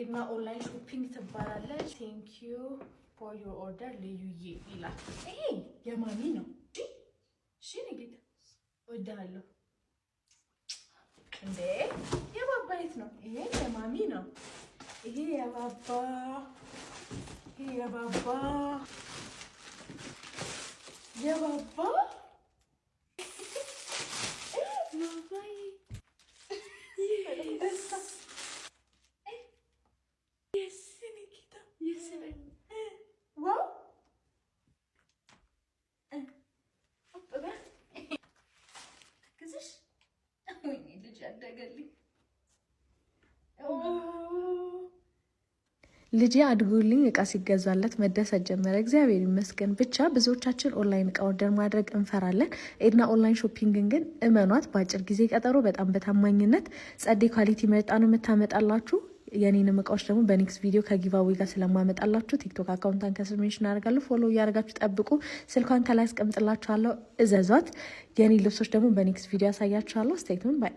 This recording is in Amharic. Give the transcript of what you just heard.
ኤድና ኦንላይን ሾፒንግ ትባላለች። ቴንክ ዩ ፎር ዮር ኦርደር ልዩዬ ይላል። ይሄ የማሚ ነው። እሺ ንግድ ወዳለሁ እንዴ የባባ የት ነው? ይሄ የማሚ ነው። ይሄ የባባ ልጄ አድጎልኝ እቃ ሲገዛለት መደሰት ጀመረ። እግዚአብሔር ይመስገን። ብቻ ብዙዎቻችን ኦንላይን እቃ ኦርደር ማድረግ እንፈራለን። ኤድና ኦንላይን ሾፒንግን ግን እመኗት፣ በአጭር ጊዜ ቀጠሮ በጣም በታማኝነት ጸዴ ኳሊቲ መርጣ ነው የምታመጣላችሁ። የኔንም እቃዎች ደግሞ በኔክስት ቪዲዮ ከጊቫዌ ጋር ስለማመጣላችሁ ቲክቶክ አካውንታን ከስር ሜንሽን አደርጋለሁ። ፎሎ እያደረጋችሁ ጠብቁ። ስልኳን ከላይ አስቀምጥላችኋለሁ፣ እዘዟት። የኔ ልብሶች ደግሞ በኔክስት ቪዲዮ ያሳያችኋለሁ። ስቴይ ቱን ባይ